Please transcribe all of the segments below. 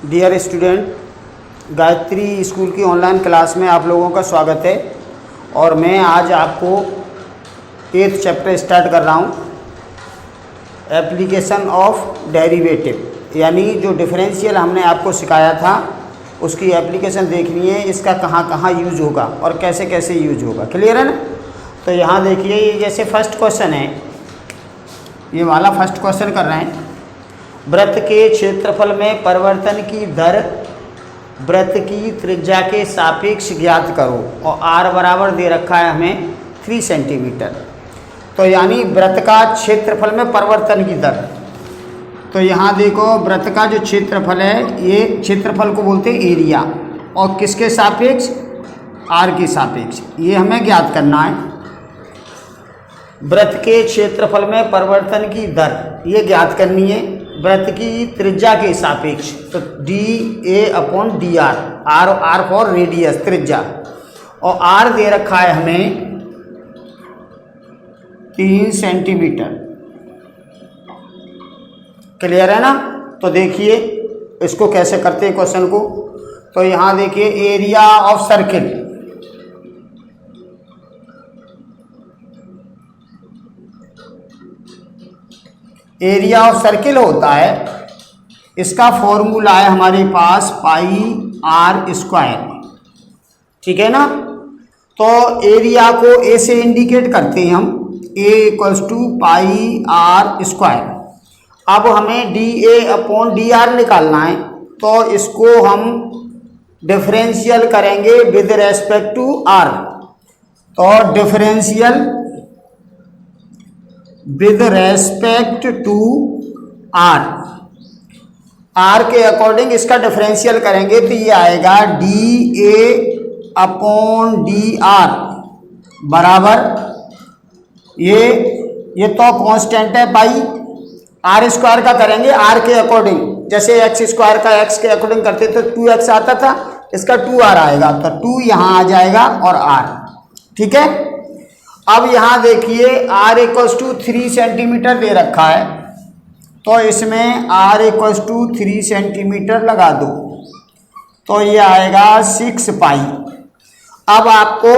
Dear student, Gayatri school की online class में आप लोगों का स्वागत है। और मैं आज आपको 8th चैप्टर स्टार्ट कर रहा हूँ, एप्लीकेशन ऑफ डेरिवेटिव, यानी जो डिफरेंशियल हमने आपको सिखाया था उसकी एप्लीकेशन देखनी है, इसका कहाँ कहाँ यूज होगा और कैसे कैसे यूज होगा। क्लियर है ना? तो यहाँ देखिए, ये जैसे फर्स्ट क्वेश्चन है, ये वाला फर्स्ट क्वेश्चन कर रहे हैं। वृत्त के क्षेत्रफल में परिवर्तन की दर वृत्त की त्रिज्या के सापेक्ष ज्ञात करो, और r बराबर दे रखा है हमें 3 सेंटीमीटर। तो यानी वृत्त का क्षेत्रफल में परिवर्तन की दर। तो यहाँ देखो, वृत्त का जो क्षेत्रफल है, ये क्षेत्रफल को बोलते हैं एरिया, और किसके सापेक्ष? r के सापेक्ष। ये हमें ज्ञात करना है। वृत्त के क्षेत्रफल में परिवर्तन की दर ये ज्ञात करनी है वृत्त की त्रिज्या के सापेक्ष। तो dA/dr, r फॉर रेडियस, त्रिज्या, और r दे रखा है हमें 3 सेंटीमीटर। क्लियर है ना? तो देखिए इसको कैसे करते हैं क्वेश्चन को। तो यहाँ देखिए, area of circle, area of circle होता है, इसका फॉर्मूला है हमारे पास πr²। ठीक है ना? तो एरिया को ए से इंडिकेट करते हैं हम, A = πr²। अब हमें dA/dr निकालना है, तो इसको हम डिफरेंशियल करेंगे विद रेस्पेक्ट टू r। तो differential with respect to r, r के अकॉर्डिंग इसका डिफरेंशियल करेंगे, तो ये आएगा dA/dr बराबर, ये तो कांस्टेंट है पाई, r² का करेंगे r के अकॉर्डिंग। जैसे x² का x के अकॉर्डिंग करते तो 2x आता था, इसका 2r आएगा, तो 2 यहाँ आ जाएगा और r। ठीक है? अब यहाँ देखिए, r = 3 सेंटीमीटर दे रखा है, तो इसमें r = 3 सेंटीमीटर लगा दो, तो ये आएगा 6 पाई। अब आपको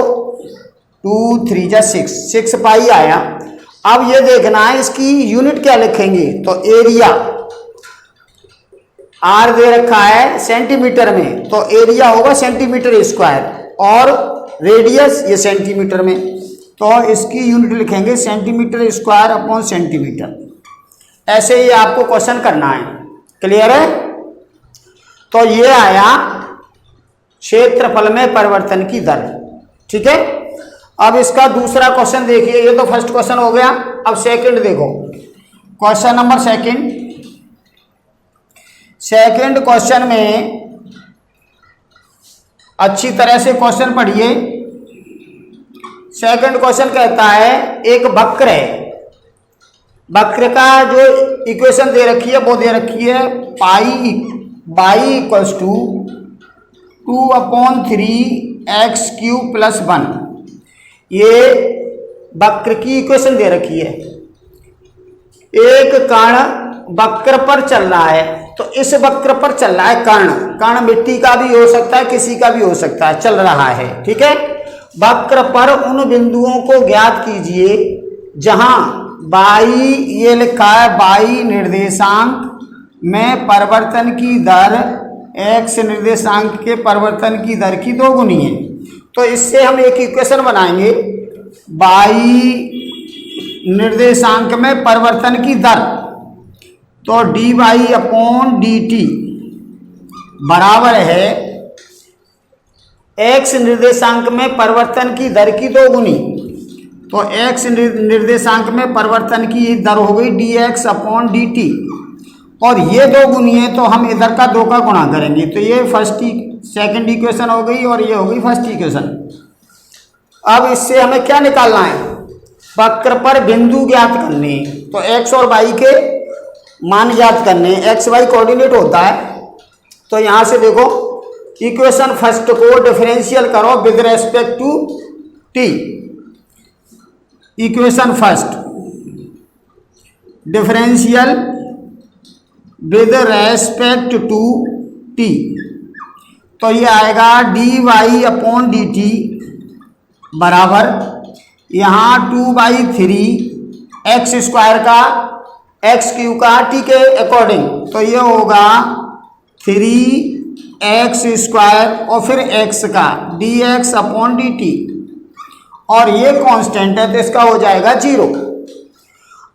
2 3 जा 6 पाई आया। अब ये देखना है इसकी यूनिट क्या लिखेंगे। तो एरिया, r दे रखा है सेंटीमीटर में, तो एरिया होगा सेंटीमीटर स्क्वायर, और रेडियस ये सेंटीमीटर में, तो इसकी यूनिट लिखेंगे cm²/सेंटीमीटर। ऐसे ही आपको क्वेश्चन करना है। क्लियर है? तो ये आया क्षेत्रफल में परिवर्तन की दर। ठीक है? अब इसका दूसरा क्वेश्चन देखिए, ये तो फर्स्ट क्वेश्चन हो गया। अब सेकंड देखो, क्वेश्चन नंबर सेकंड क्वेश्चन में अच्छी तरह से क्वेश्चन पढ़िए। सेकंड क्वेश्चन कहता है, एक वक्र है, वक्र का जो इक्वेशन दे रखी है वो दे रखी है y = 2/3x³ + 1। ये वक्र की इक्वेशन दे रखी है। एक कण वक्र पर चल रहा है, तो इस वक्र पर चल रहा है कण मिट्टी का भी हो सकता है, किसी का भी हो सकता है, चल रहा है। ठीक है? वक्र पर उन बिंदुओं को ज्ञात कीजिए जहां y, ये लिखा है y निर्देशांक में परिवर्तन की दर x निर्देशांक के परिवर्तन की दर की 2 गुनी है। तो इससे हम एक इक्वेशन बनाएंगे, y निर्देशांक में परिवर्तन की दर, तो dy/dt बराबर है x निर्देशांक में परिवर्तन की दर की 2 गुनी। तो x निर्देशांक में परिवर्तन की दर हो गई dx/dt, और ये 2 गुनी है, तो हम इधर का 2 का गुणा करेंगे, तो ये सेकंड इक्वेशन हो गई, और ये हो गई फर्स्ट इक्वेशन। अब इससे हमें क्या निकालना है? वक्र पर बिंदु ज्ञात करने, तो x और y के मान ज्ञात करने। x y कोऑर्डिनेट होता है, तो यहां से देखो, इक्वेशन फर्स्ट को डिफरेंशियल करो with respect to t। Equation first differential with respect to t. तो ये आएगा d y upon d t बराबर यहाँ 2/3 एक्स स्क्वायर का एक्स क्यू का टी के अकॉर्डिंग, तो ये होगा 3x स्क्वायर और फिर x का dx अपॉन डी टी, और ये कांस्टेंट है तो इसका हो जाएगा 0।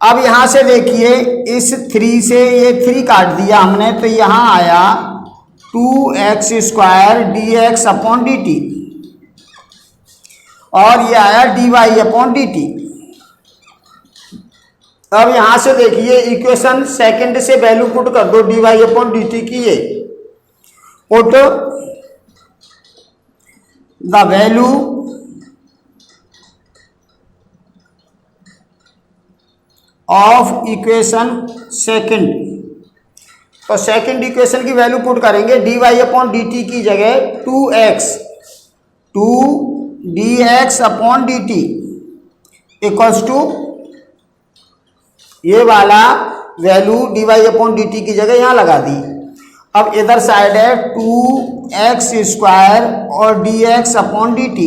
अब यहाँ से देखिए इस 3 से ये 3 काट दिया हमने, तो यहाँ आया 2x square dx upon d T, और ये आया dy अपॉन डी टी। अब यहाँ से देखिए इक्वेशन सेकंड से वैल्यू पुट कर दो dy अपॉन डी टी की, ये put the value of equation second. तो सेकंड इक्वेशन की वैल्यू पुट करेंगे dy अपॉन डी टी की जगह 2dx upon d t equals to ये वाला value dy upon d t की जगह यहाँ लगा दी। अब इधर साइड है 2x स्क्वायर और dx अपॉन डी टी।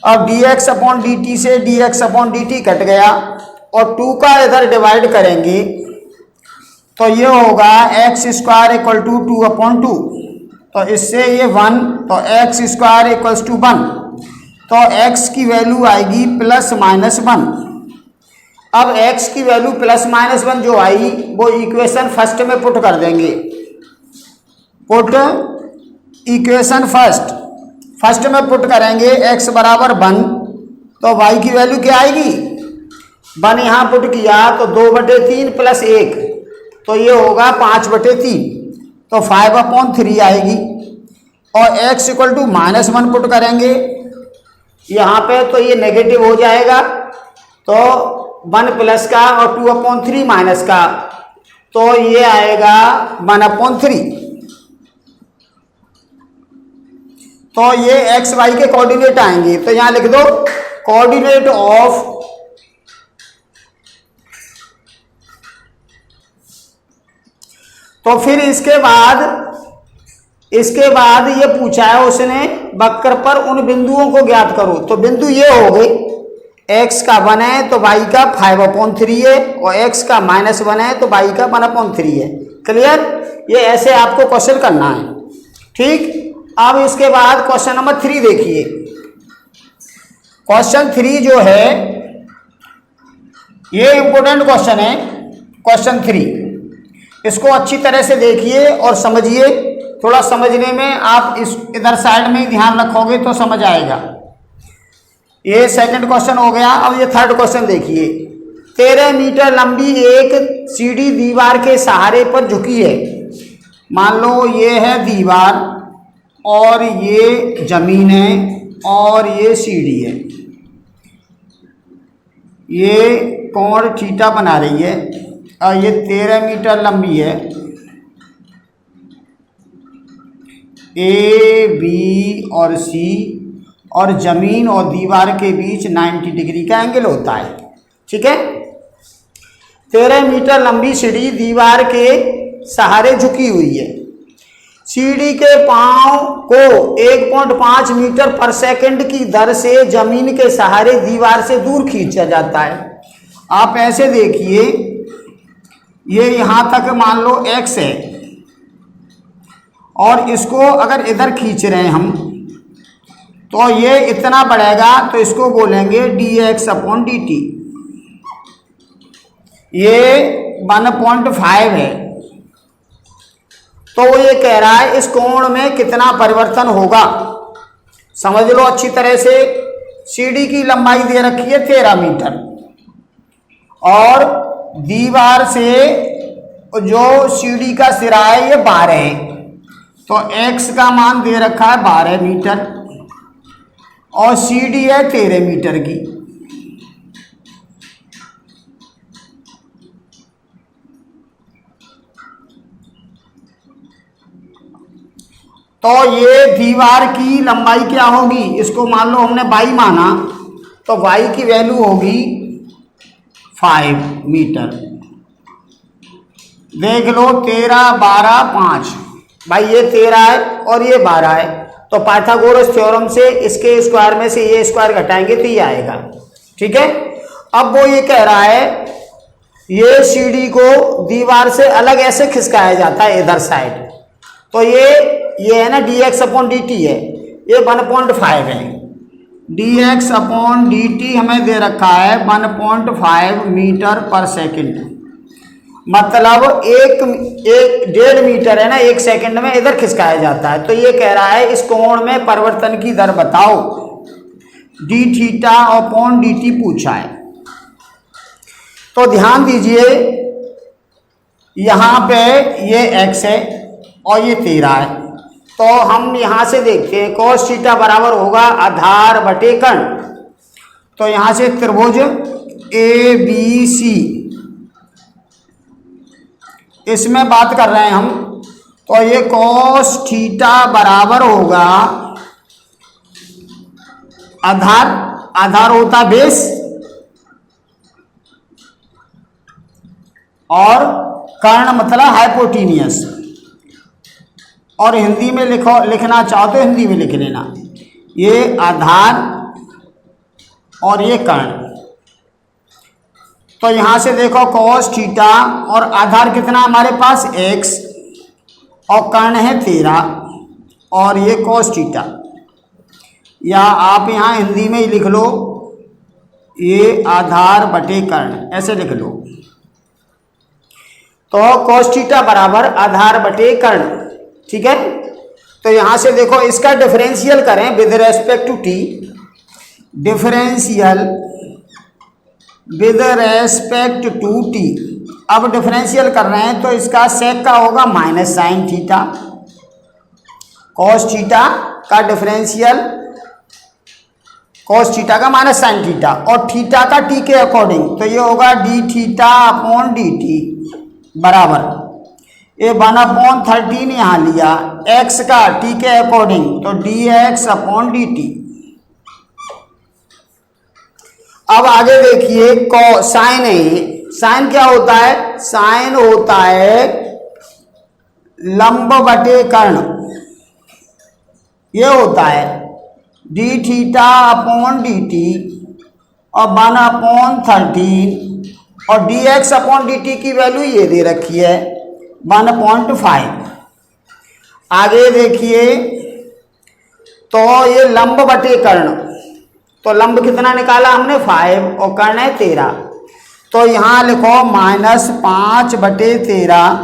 अब dx अपॉन डी टी से dx upon d T cut गया और 2 का इधर डिवाइड करेंगे तो ये होगा x square equal to 2 upon 2, तो इससे ये 1, तो x स्क्वायर इक्वल्स टू 1, तो x की वैल्यू आएगी +-1। अब x की वैल्यू +-1 जो आई वो इक्वेशन फर्स्ट में पुट कर देंगे, पुट इक्वेशन फर्स्ट में पुट करेंगे x बराबर 1, तो y की वैल्यू क्या आएगी 1 यहाँ पुट किया तो 2/3 + 1, तो ये होगा 5/3, तो 5/3 आएगी। और x इक्वल टू -1 पुट करेंगे यहाँ पे तो ये नेगेटिव हो जाएगा, तो 1 प्लस का और 2/3 माइनस का, तो ये आएगा 1/3। तो ये x y के कोऑर्डिनेट आएंगे, तो यहाँ लिख दो कोऑर्डिनेट ऑफ तो फिर इसके बाद ये पूछा है उसने वक्र पर उन बिंदुओं को ज्ञात करो। तो बिंदु ये हो गए x का 1 है तो y का 5/3 है, और x का -1 है तो y का 1/3 है। क्लियर? ये ऐसे आपको क्वेश्चन करना है, ठीक। अब इसके बाद क्वेश्चन नंबर 3 देखिए। क्वेश्चन 3 जो है ये इंपॉर्टेंट क्वेश्चन है, क्वेश्चन 3। इसको अच्छी तरह से देखिए और समझिए, थोड़ा समझने में आप इस इधर साइड में ही ध्यान रखोगे तो समझ आएगा। ये सेकंड क्वेश्चन हो गया। अब ये थर्ड क्वेश्चन देखिए। 13 मीटर लंबी एक सीढ़ी दीवार के सहारे पर झुकी है। मान लो ये है दीवार और ये जमीन है और ये सीढ़ी है, ये कोण थीटा बना रही है और ये 13 मीटर लंबी है। ए बी और सी और जमीन और दीवार के बीच 90 डिग्री का एंगल होता है, ठीक है। 13 मीटर लंबी सीढ़ी दीवार के सहारे झुकी हुई है। सीढ़ी के पांव को 1.5 मीटर पर सेकंड की दर से जमीन के सहारे दीवार से दूर खींचा जाता है। आप ऐसे देखिए, ये यहां तक मान लो x है और इसको अगर इधर खींच रहे हैं हम तो ये इतना बढ़ेगा, तो इसको बोलेंगे dx अपॉन dt। ये 1.5 है, तो वो ये कह रहा है इस कोण में कितना परिवर्तन होगा। समझ लो अच्छी तरह से। सीढ़ी की लंबाई दे रखी है 13 मीटर और दीवार से जो सीढ़ी का सिरा है ये 12 है, तो x का मान दे रखा है 12 मीटर और सीढ़ी है 13 मीटर की। तो ये दीवार की लंबाई क्या होगी, इसको मान लो हमने y माना, तो y की वैल्यू होगी 5 मीटर। देख लो 13, 12, 5, भाई ये 13 है और ये 12 है, तो पाइथागोरस थ्योरम से इसके स्क्वायर में से ये स्क्वायर घटाएंगे तो ये आएगा। ठीक है, अब वो ये कह रहा है ये सीढ़ी को दीवार से अलग ऐसे खिसकाया जाता है इधर साइड, तो ये है ना dx/dt है, ये 1.5 है। dx/dt हमें दे रखा है 1.5 मीटर पर सेकंड, मतलब एक 1.5 मीटर है ना 1 सेकंड में इधर खिसकाया जाता है। तो ये कह रहा है इस कोण में परिवर्तन की दर बताओ, dθ/dt पूछा है। तो ध्यान दीजिए यहाँ पे ये x है और ये 13 है, तो हम यहाँ से देखते हैं cos थीटा बराबर होगा आधार बटे कर्ण। तो यहाँ से त्रिभुज ABC इसमें बात कर रहे हैं हम, तो ये cos थीटा बराबर होगा आधार होता बेस और कर्ण मतलब हाइपोटेनियस, और हिंदी में लिखना चाहो तो हिंदी में लिख लेना, ये आधार और ये कर्ण। तो यहाँ से देखो cos थीटा और आधार कितना हमारे पास x और कर्ण है 13 और ये cos थीटा, या आप यहाँ हिंदी में ही लिख लो ये आधार बटे कर्ण, ऐसे लिख लो। तो cos थीटा बराबर आधार बटे कर्ण। ठीक है, तो यहाँ से देखो इसका डिफरेंशियल करें with respect to t, differential with respect to t। अब डिफरेंशियल कर रहे हैं तो इसका सेक का होगा minus sine theta, cos theta का डिफरेंशियल cos थीटा का माइनस साइन थीटा और थीटा का t के अकॉर्डिंग, तो ये होगा dθ/dt बराबर ये 1/13 यहाँ लिया, x का t के अकॉर्डिंग तो dx/dt। अब आगे देखिए साइन है, ये साइन क्या होता है, साइन होता है लंब बटे कर्ण, ये होता है dθ/dt और 1/13 और dx/dt की वैल्यू ये दे रखी है 1.5। आगे देखिए तो ये लंब बटे कर्ण, तो लंब कितना निकाला हमने 5 और कर्ण है 13, तो यहाँ लिखो -5/13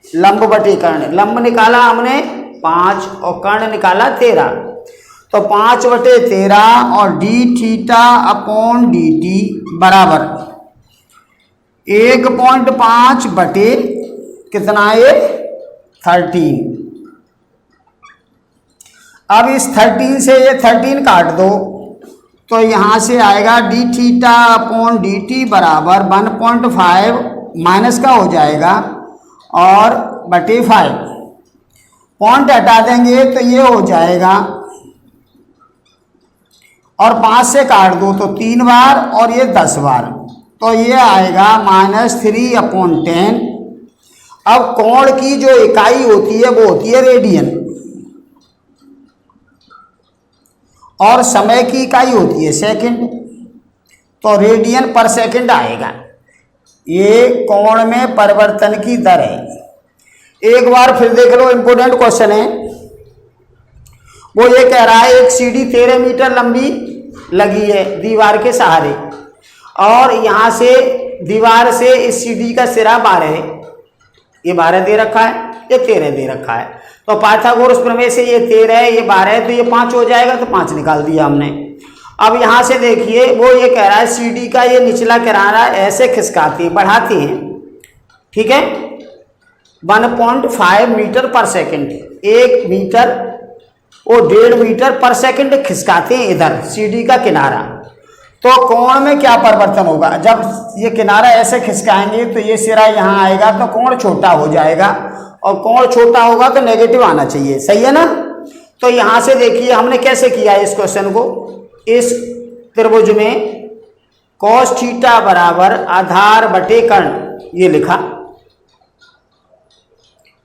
लंब बटे कर्ण। लंब निकाला हमने 5 और कर्ण निकाला 13, तो 5/13 और dθ/dt बराबर 1.5 बटे कितना ये 13। अब इस 13 से ये 13 काट दो तो यहाँ से आएगा dθ/dt बराबर 1.5 माइनस का हो जाएगा और बटे 5, पॉइंट हटा देंगे तो ये हो जाएगा और 5 से काट दो तो 3 बार और ये 10 बार, तो ये आएगा -3/10। अब कोण की जो इकाई होती है वो होती है रेडियन और समय की इकाई होती है सेकंड, तो रेडियन पर सेकंड आएगा। ये कोण में परिवर्तन की दर है। एक बार फिर देख लो, इंपोर्टेंट क्वेश्चन है। वो ये कह रहा है एक सीढ़ी 13 मीटर लंबी लगी है दीवार के सहारे और यहाँ से दीवार से इस सीढ़ी का सिरा 12 है, ये 12 दे रखा है, ये 13 दे रखा है। तो पाइथागोरस प्रमेय से ये 13 है, ये 12 है, तो ये 5 हो जाएगा, तो 5 निकाल दिया हमने। अब यहाँ से देखिए वो ये कह रहा है सीढ़ी का ये निचला किनारा ऐसे खिसकाती बढ़ाती है, ठीक है, 1.5 मीटर पर सेकंड, 1 मीटर वो 1.5 मीटर पर सेकंड खिसकाते हैं इधर सीढ़ी का किनारा। तो कोण में क्या परिवर्तन होगा, जब ये किनारा ऐसे खिसकाएंगे तो ये सिरा यहाँ आएगा तो कोण छोटा हो जाएगा और कोण छोटा होगा तो नेगेटिव आना चाहिए, सही है ना। तो यहाँ से देखिए हमने कैसे किया इस क्वेश्चन को। इस त्रिभुज में cos थीटा बराबर आधार बटे कर्ण ये लिखा।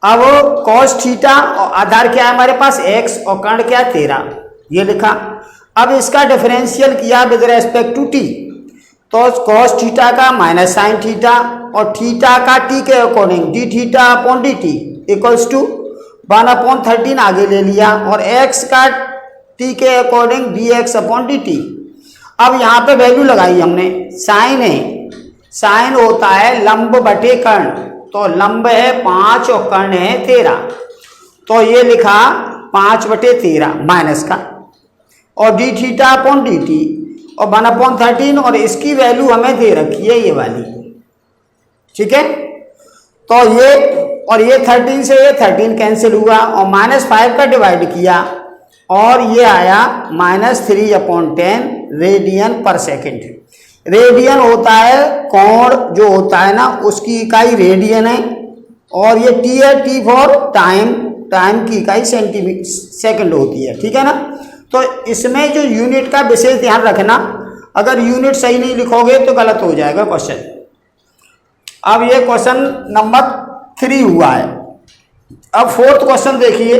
अब cos थीटा और आधार क्या है हमारे पास x और कर्ण क्या है 13, ये लिखा। अब इसका डिफरेंशियल किया विद रेस्पेक्ट टू t, तो cos थीटा का माइनस साइन थीटा और थीटा का t के according d theta upon d t equals to 1/13 आगे ले लिया और x का t के according d x upon d t. अब यहाँ पे वैल्यू लगाई हमने, साइन है, साइन होता है लंब बटे कर्ण, तो लंब है 5 और कर्ण है 13, तो ये लिखा 5/13 माइनस का और D theta upon d T और 1/13 और इसकी वैल्यू हमें दे रखी है ये वाली, ठीक है। तो ये और ये 13 से ये 13 कैंसिल हुआ और -5 का डिवाइड किया और ये आया -3/10 रेडियन पर सेकेंड। रेडियन होता है कोण जो होता है ना उसकी इकाई रेडियन है और ये टी है, टी फॉर टाइम, टाइम की इकाई सेकंड होती है, ठीक है ना। तो इसमें जो यूनिट का विशेष ध्यान रखना, अगर यूनिट सही नहीं लिखोगे तो गलत हो जाएगा क्वेश्चन। अब ये क्वेश्चन नंबर 3 हुआ है। अब 4th क्वेश्चन देखिए।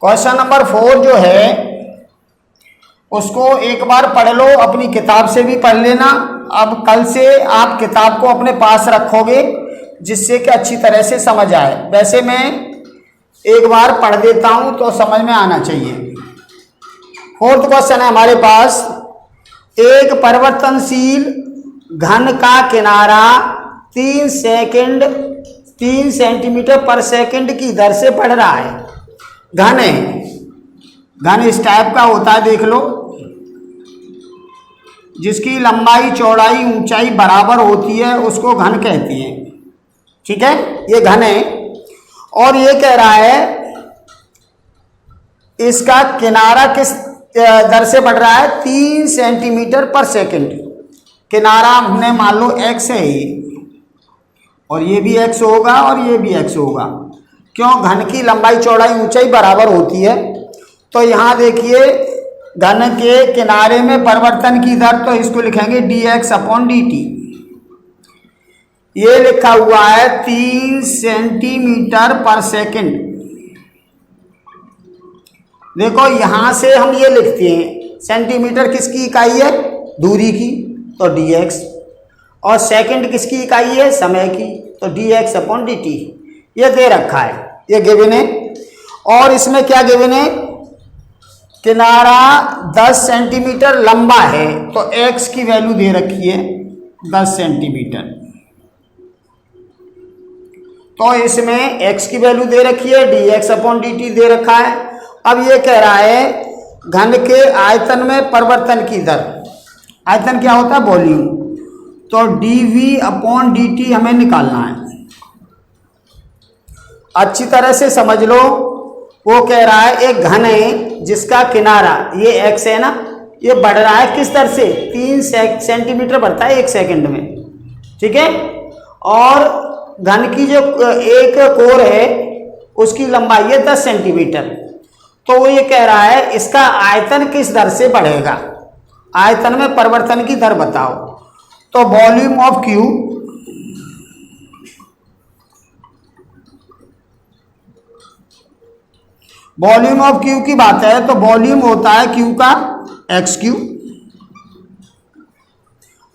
क्वेश्चन नंबर 4 जो है उसको एक बार पढ़ लो, अपनी किताब से भी पढ़ लेना। अब कल से आप किताब को अपने पास रखोगे जिससे कि अच्छी तरह से समझ आए। वैसे मैं एक बार पढ़ देता हूं तो समझ में आना चाहिए। 4th क्वेश्चन है हमारे पास, एक परिवर्तनशील घन का किनारा 3 सेंटीमीटर पर सेकंड की दर से बढ़ रहा है। घन है, घन इस टाइप का होता है, देख लो, जिसकी लंबाई चौड़ाई ऊंचाई बराबर होती है उसको घन कहते हैं, ठीक है। ये घन है और ये कह रहा है इसका किनारा किस दर से बढ़ रहा है, 3 सेंटीमीटर पर सेकंड। किनारा हमने मान लो x है ये, और ये भी x होगा और ये भी x होगा। क्यों? घन की लंबाई चौड़ाई ऊंचाई बराबर होती है। तो यहाँ देखिए घन के किनारे में परिवर्तन की दर, तो इसको लिखेंगे dx अपॉन dt। ये लिखा हुआ है 3 सेंटीमीटर पर सेकंड। देखो यहां से हम ये लिखते हैं, सेंटीमीटर किसकी इकाई है, दूरी की, तो dx, और सेकंड किसकी इकाई है, समय की, तो dx अपॉन dt। ये दे रखा है, ये गिवन है। और इसमें क्या गिवन है, किनारा 10 सेंटीमीटर लंबा है, तो x की वैल्यू दे रखी है 10 सेंटीमीटर। तो इसमें x की वैल्यू दे रखी है, dx अपॉन dt दे रखा है। अब ये कह रहा है घन के आयतन में परिवर्तन की दर, आयतन क्या होता है, वॉल्यूम, तो dv अपॉन dt हमें निकालना है। अच्छी तरह से समझ लो, वो कह रहा है एक घन है जिसका किनारा, ये x है ना, ये बढ़ रहा है किस दर से, 3 सेंटीमीटर बढ़ता है 1 सेकंड में, ठीक है। और घन की जो एक कोर है उसकी लंबाई है 10 सेंटीमीटर। तो वो ये कह रहा है इसका आयतन किस दर से बढ़ेगा, आयतन में परिवर्तन की दर बताओ। तो volume of Q, volume of Q की बात है तो वॉल्यूम होता है क्यू का एक्स क्यू।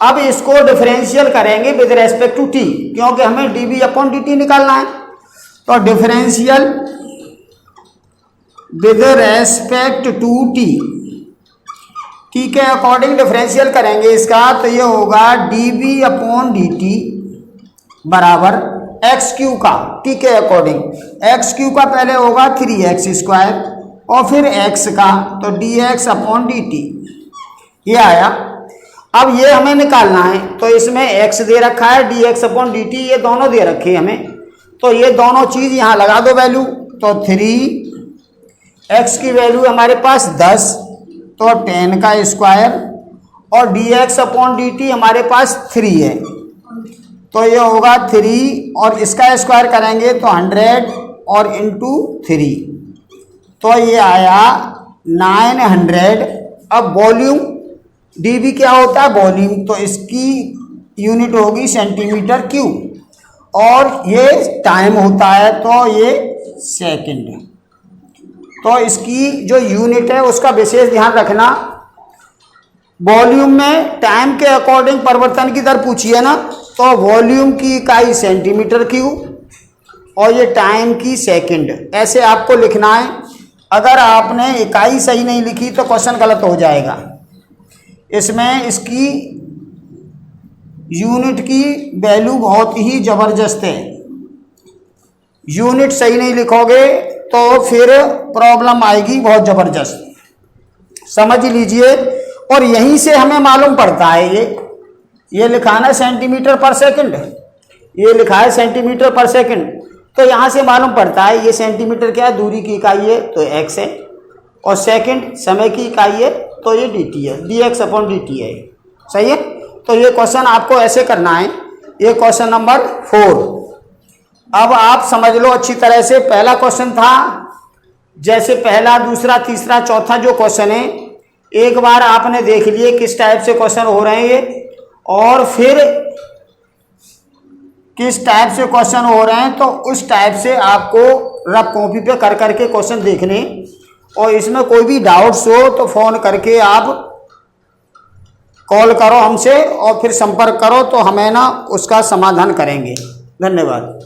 अब इसको डिफरेंशियल करेंगे विद रेस्पेक्ट टू टी, क्योंकि हमें डीवी अपॉन डी टी निकालना है। तो differential with respect to t, t के अकॉर्डिंग डिफरेंशियल करेंगे इसका, तो ये होगा डीवी अपॉन डी टी बराबर एक्स क्यू का, टी के अकॉर्डिंग एक्स क्यू का पहले होगा 3x² और फिर x का, तो dx अपॉन dt ये आया। अब ये हमें निकालना है, तो इसमें x दे रखा है, dx अपॉन dt ये दोनों दे रखे हैं हमें, तो ये दोनों चीज यहाँ लगा दो वैल्यू। तो 3x की वैल्यू हमारे पास 10, तो 10 का स्क्वायर, और dx अपॉन dt हमारे पास 3 है, तो ये होगा 3 और इसका स्क्वायर करेंगे तो 100 और इंटू 3, तो ये आया 900। अब वॉल्यूम dV क्या होता है, वॉल्यूम, तो इसकी यूनिट होगी सेंटीमीटर क्यूब, और ये टाइम होता है तो ये सेकंड। तो इसकी जो यूनिट है उसका विशेष ध्यान रखना। वॉल्यूम में टाइम के अकॉर्डिंग परिवर्तन की दर पूछी है ना, तो वॉल्यूम की इकाई सेंटीमीटर क्यूब और ये टाइम की सेकंड, ऐसे आपको लिखना है। अगर आपने इकाई सही नहीं लिखी तो क्वेश्चन गलत हो जाएगा। इसमें इसकी यूनिट की वैल्यू बहुत ही ज़बरदस्त है। यूनिट सही नहीं लिखोगे तो फिर प्रॉब्लम आएगी बहुत ज़बरदस्त, समझ लीजिए। और यहीं से हमें मालूम पड़ता है, ये लिखा है सेंटीमीटर पर सेकंड, ये लिखा है सेंटीमीटर पर सेकंड, तो यहाँ से मालूम पड़ता है ये सेंटीमीटर क्या है, दूरी की इकाई है तो एक्स है, और सेकंड समय की इकाई है तो ये dt है, dx/dt है। सही है। तो ये क्वेश्चन आपको ऐसे करना है। ये क्वेश्चन नंबर 4। अब आप समझ लो अच्छी तरह से। पहला क्वेश्चन था जैसे पहला, दूसरा, तीसरा, चौथा जो क्वेश्चन है एक बार आपने देख लिए किस टाइप से क्वेश्चन हो रहे हैं ये, और फिर किस टाइप से क्वेश्चन हो रहे हैं तो उस टाइप से आपको रफ कॉपी पे कर करके क्वेश्चन देखने। और इसमें कोई भी डाउट्स हो तो फ़ोन करके आप कॉल करो हमसे और फिर संपर्क करो तो हमें ना उसका समाधान करेंगे। धन्यवाद।